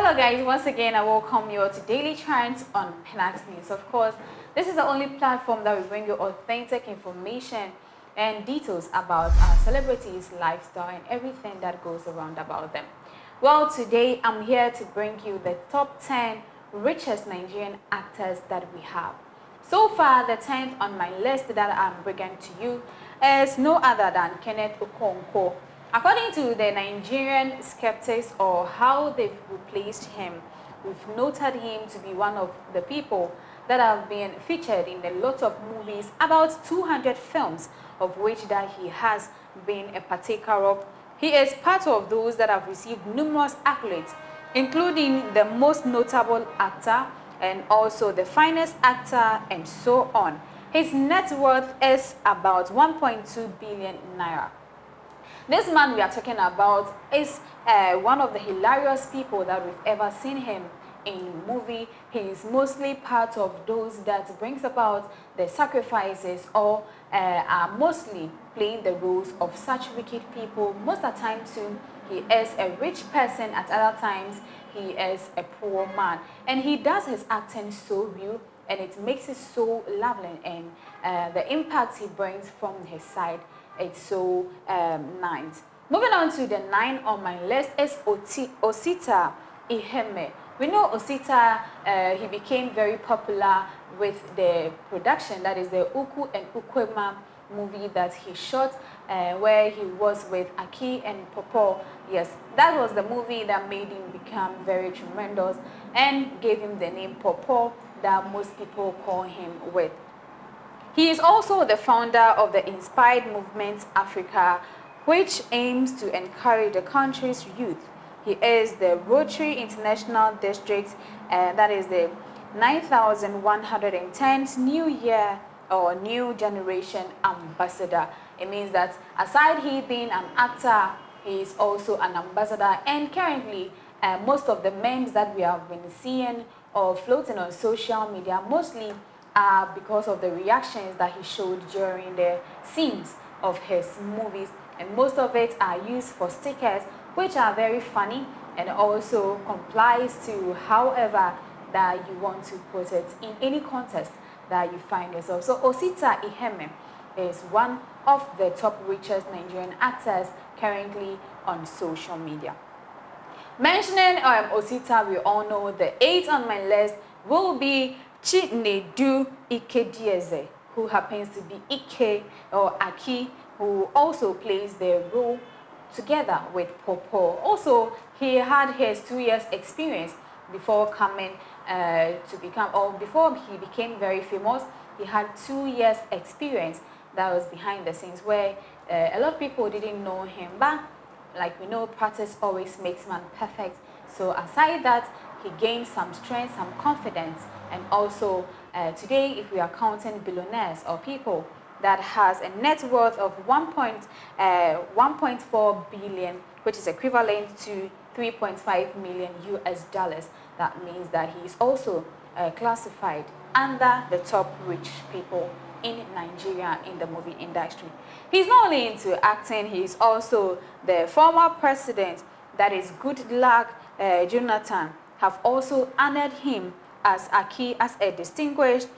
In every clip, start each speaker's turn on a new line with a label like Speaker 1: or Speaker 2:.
Speaker 1: Hello guys, once again I welcome you to Daily Trends on Pinax News. Of course, this is the only platform that will bring you authentic information and details about our celebrities, lifestyle and everything that goes around about them. Well, today I'm here to bring you the top 10 richest Nigerian actors that we have. So far, the 10th on my list that I'm bringing to you is no other than Kenneth Okoro. According to the Nigerian skeptics, or how they've replaced him, we've noted him to be one of the people that have been featured in a lot of movies, about 200 films of which that he has been a partaker of. He is part of those that have received numerous accolades, including the most notable actor and also the finest actor and so on. His net worth is about 1.2 billion naira. This man we are talking about is one of the hilarious people that we've ever seen him in movie. He is mostly part of those that brings about the sacrifices or are mostly playing the roles of such wicked people. Most of the time too, he is a rich person. At other times, he is a poor man. And he does his acting so real and it makes it so lovely, and the impact he brings from his side, it's so nice. Moving on to the 9 on my list is Osita Iheme. We know Osita, he became very popular with the production, that is the Uku and Ukwema movie that he shot, where he was with Iyke and Popo. Yes, that was the movie that made him become very tremendous and gave him the name Popo that most people call him with. He is also the founder of the Inspired Movement Africa, which aims to encourage the country's youth. He is the Rotary International District, that is the 9110th New Year or New Generation Ambassador. It means that aside he being an actor, he is also an ambassador, and currently most of the memes that we have been seeing or floating on social media mostly are because of the reactions that he showed during the scenes of his movies, and most of it are used for stickers, which are very funny and also complies to however that you want to put it in any context that you find yourself. So Osita Iheme is one of the top richest Nigerian actors currently on social media. Mentioning Osita, we all know the 8th on my list will be Chinedu Iyke, who happens to be Iyke or Iyke, who also plays the role together with Popo. Also, he had his 2 years experience before coming to become, or before he became very famous. He had 2 years experience that was behind the scenes, where a lot of people didn't know him, but like we know, practice always makes man perfect. So aside that, he gained some strength, some confidence, and also today, if we are counting billionaires or people that has a net worth of 1.4 billion, which is equivalent to 3.5 million US dollars, that means that he is also classified under the top rich people in Nigeria in the movie industry. He's not only into acting, he's also the former president, that is Goodluck Jonathan, have also honored him as Iyke as a distinguished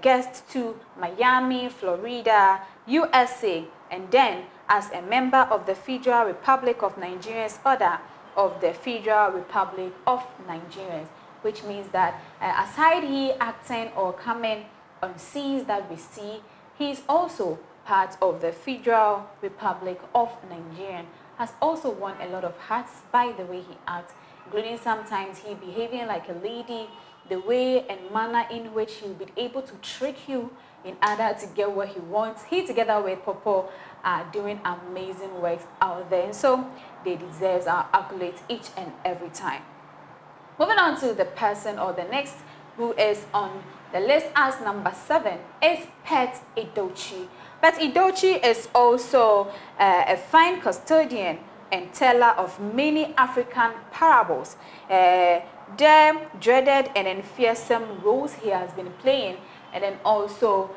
Speaker 1: guest to Miami, Florida, USA, and then as a member of the Federal Republic of Nigeria's Order of the Federal Republic of Nigerians, which means that aside he acting or coming on scenes that we see, he is also part of the Federal Republic of Nigeria, has also won a lot of hearts by the way he acts, including sometimes he behaving like a lady, the way and manner in which he'll be able to trick you in order to get what he wants. He together with Popo are doing amazing work out there, and so they deserve our accolades each and every time. Moving on to the person or the next who is on the list as number 7 is Pet Edochie. Pet Edochie is also a fine custodian and teller of many African parables. The dreaded and then fearsome roles he has been playing, and then also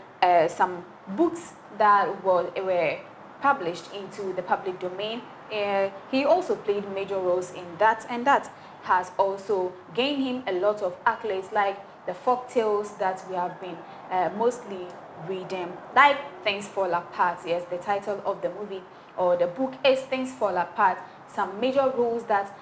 Speaker 1: some books that were published into the public domain. He also played major roles in that and that. has also gained him a lot of accolades, like the folk tales that we have been mostly reading, like Things Fall Apart. Yes, the title of the movie or the book is Things Fall Apart. Some major roles that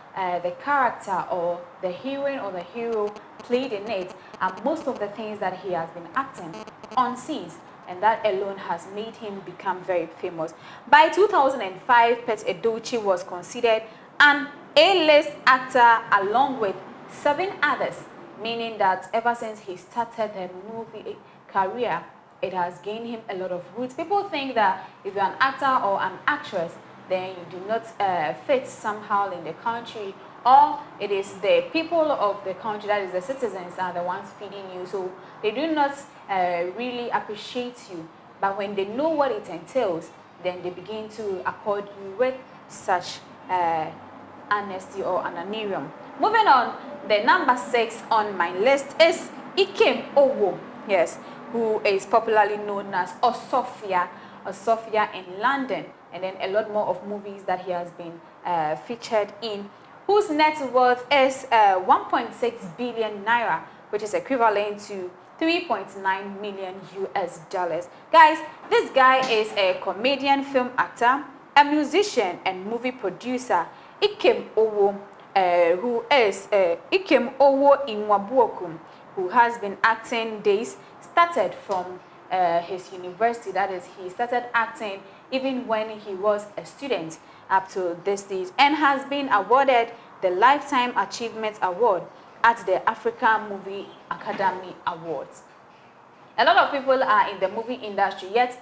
Speaker 1: the character or the heroine or the hero played in it, and most of the things that he has been acting on scenes, and that alone has made him become very famous. By 2005, Pet Edochie was considered an A-list actor along with 7 others, meaning that ever since he started the movie career, it has gained him a lot of roots. People think that if you're an actor or an actress, then you do not fit somehow in the country, or it is the people of the country, that is the citizens, are the ones feeding you, so they do not really appreciate you. But when they know what it entails, then they begin to accord you with such honesty or honorarium. Moving on, the number 6 on my list is Ikem Owo, yes, who is popularly known as Osofia in London, and then a lot more of movies that he has been featured in, whose net worth is 1.6 billion naira, which is equivalent to 3.9 million US dollars. Guys, this guy is a comedian, film actor, a musician, and movie producer. Ikem Owo, who is Ikem Owo Inwabuokum, who has been acting days, started from his university. That is, he started acting even when he was a student up to this stage, and has been awarded the Lifetime Achievement Award at the African Movie Academy Awards. A lot of people are in the movie industry, yet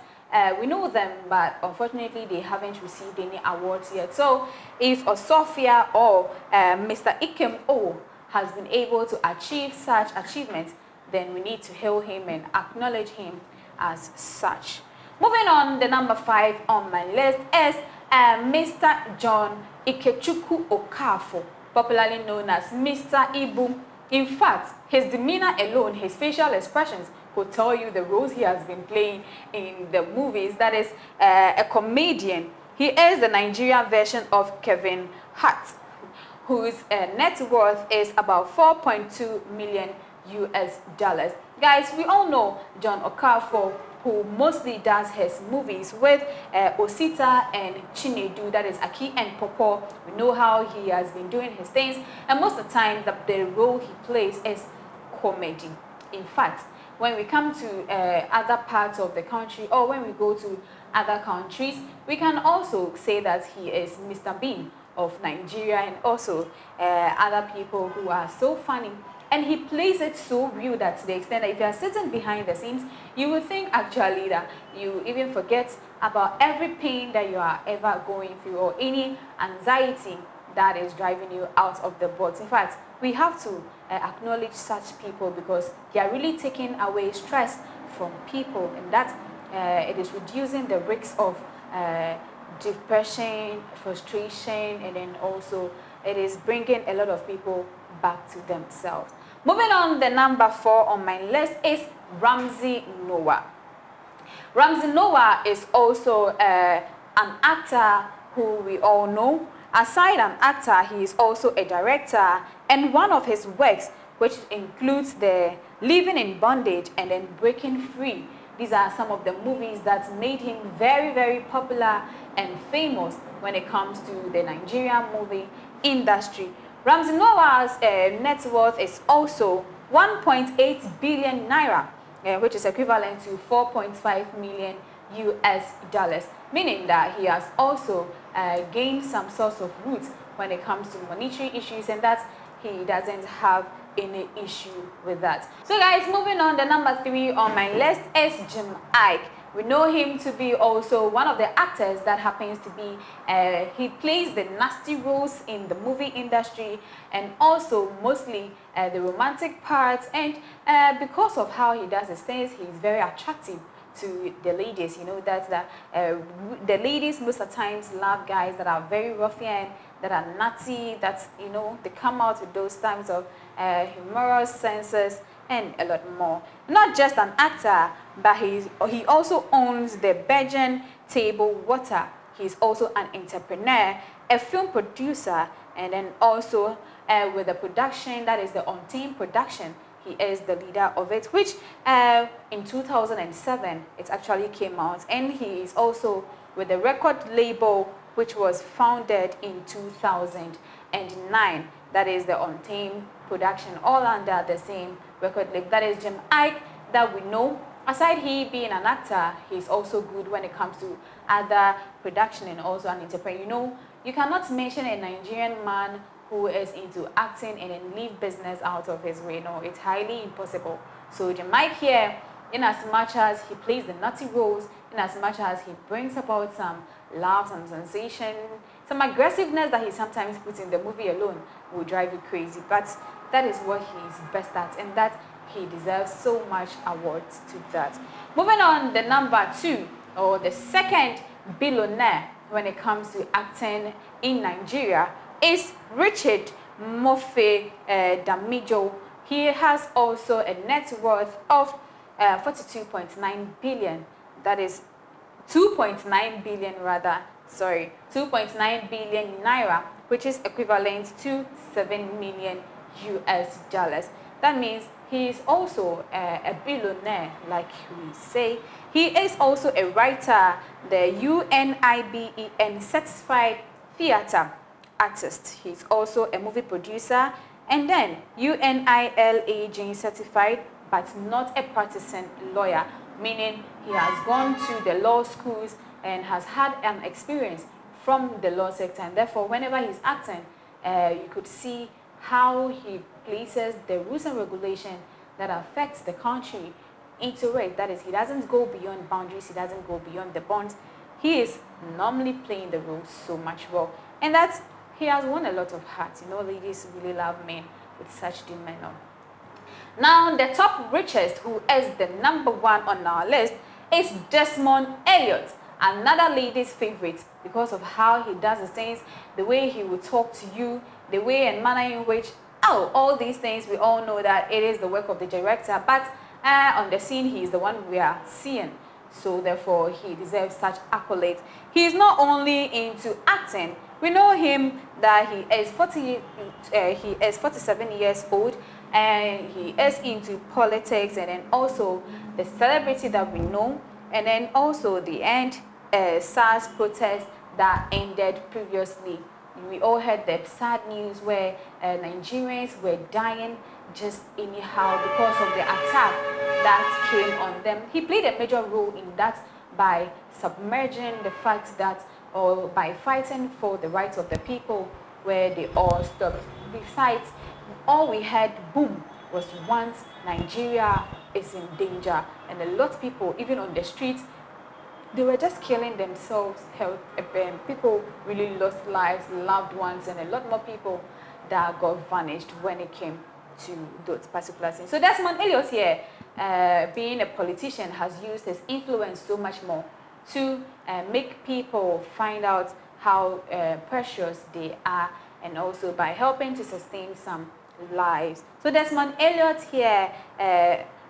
Speaker 1: we know them, but unfortunately they haven't received any awards yet. So if Osofia or Mr. Ikem O has been able to achieve such achievements, then we need to hail him and acknowledge him as such. Moving on, the number 5 on my list is Mr. John Ikechukwu Okafor, popularly known as Mr. Ibu. In fact, his demeanor alone, his facial expressions, could tell you the roles he has been playing in the movies. That is a comedian. He is the Nigerian version of Kevin Hart, whose net worth is about 4.2 million US dollars. Guys, we all know John Okafor, who mostly does his movies with Osita and Chinedu, that is Aki and Popo. We know how he has been doing his things, and most of the time the role he plays is comedy. In fact, when we come to other parts of the country, or when we go to other countries, we can also say that he is Mr. Bean of Nigeria, and also other people who are so funny. And he plays it so real that to the extent that if you are sitting behind the scenes, you will think actually that you even forget about every pain that you are ever going through, or any anxiety that is driving you out of the box. In fact, we have to acknowledge such people, because they are really taking away stress from people, and that it is reducing the risks of depression, frustration, and then also it is bringing a lot of people back to themselves. Moving on, the number 4 on my list is Ramsey Noah. Ramsey Noah is also an actor who we all know. Aside an actor, he is also a director, and one of his works, which includes the Living in Bondage and then Breaking Free, these are some of the movies that made him very, very popular and famous when it comes to the Nigerian movie industry. Ramsey Noah's net worth is also 1.8 billion naira, which is equivalent to 4.5 million US dollars, meaning that he has also gained some sorts of roots when it comes to monetary issues, and that he doesn't have any issue with that. So guys, moving on, the number 3 on my list is Jim Iyke. We know him to be also one of the actors that happens to be, he plays the nasty roles in the movie industry, and also mostly the romantic parts, and because of how he does his things, he's very attractive to the ladies. You know that the ladies most of the times love guys that are very ruffian, that are nutty, that, you know, they come out with those times of humorous senses and a lot more. Not just an actor, but he also owns the Belgian Table Water. He's also an entrepreneur, a film producer, and then also with the production, that is the On-Team production. He is the leader of it, which in 2007, it actually came out. And he is also with the record label, which was founded in 2009. That is the On-Team production, all under the same record label. That is Iyke that we know. Aside he being an actor, he's also good when it comes to other production and also an entrepreneur. You know, you cannot mention a Nigerian man who is into acting and then leave business out of his way. No, it's highly impossible. So Iyke here, in as much as he plays the naughty roles, in as much as he brings about some love, some sensation, some aggressiveness that he sometimes puts in the movie alone will drive you crazy. But that is what he is best at, and that he deserves so much awards to that. Moving on, the number 2, or the second billionaire when it comes to acting in Nigeria is Richest Mofe Damijo. He has also a net worth of 42.9 billion. That is 2.9 billion rather. Sorry, 2.9 billion naira, which is equivalent to 7 million US dollars. That means he is also a billionaire, like we say. He is also a writer, the UNIBEN certified theater artist. He's also a movie producer, and then UNILAG certified, but not a practicing lawyer, meaning he has gone to the law schools and has had an experience from the law sector, and therefore whenever he's acting, you could see how he places the rules and regulations that affects the country into it. That is, he doesn't go beyond boundaries, he doesn't go beyond the bonds. He is normally playing the rules so much well, and that's, he has won a lot of hearts. You know, ladies really love men with such demeanor. Now, the top richest, who is the number 1 on our list, is Desmond Elliot, another lady's favorite, because of how he does the things, the way he will talk to you, the way and manner in which, all these things, we all know that it is the work of the director, but on the scene, he is the one we are seeing. So therefore, he deserves such accolades. He is not only into acting. We know him that he is 47 years old, and he is into politics, and then also the celebrity that we know, and then also the SARS protest that ended previously. We all heard the sad news where Nigerians were dying just anyhow because of the attack that came on them. He played a major role in that by submerging the fact that, or by fighting for the rights of the people, where they all stopped. Besides, all we had, boom, was once Nigeria is in danger, and a lot of people, even on the streets, they were just killing themselves. People really lost lives, loved ones, and a lot more people that got vanished when it came to those particular things. So Desmond Elliot here, being a politician, has used his influence so much more to make people find out how precious they are, and also by helping to sustain some lives. So Desmond Elliot here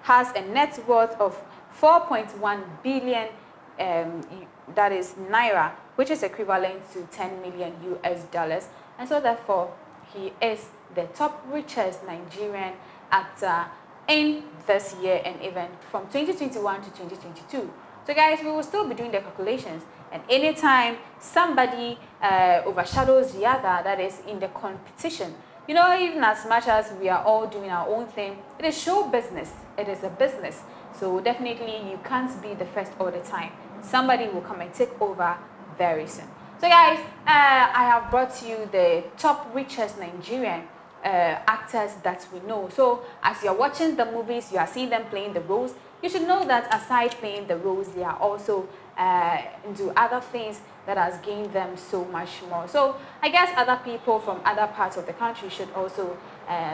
Speaker 1: has a net worth of 4.1 billion that is naira, which is equivalent to 10 million US dollars, and so therefore he is the top richest Nigerian actor in this year, and even from 2021 to 2022. So guys, we will still be doing the calculations, and anytime somebody overshadows the other, that is in the competition, you know, even as much as we are all doing our own thing, it is show business, it is a business. So definitely you can't be the first all the time. Somebody will come and take over very soon. So guys, I have brought you the top richest Nigerian actors that we know. So as you're watching the movies, you are seeing them playing the roles. You should know that aside playing the roles, they are also into other things that has gained them so much more. So I guess other people from other parts of the country should also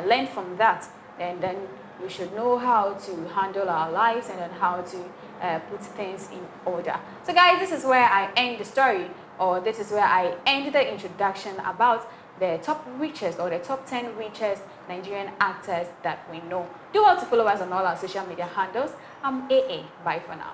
Speaker 1: learn from that, and then we should know how to handle our lives, and then how to put things in order. So guys, this is where I end the story, or this is where I end the introduction about the top richest, or the top 10 richest Nigerian actors that we know. Do want to follow us on all our social media handles. I'm AA. Bye for now.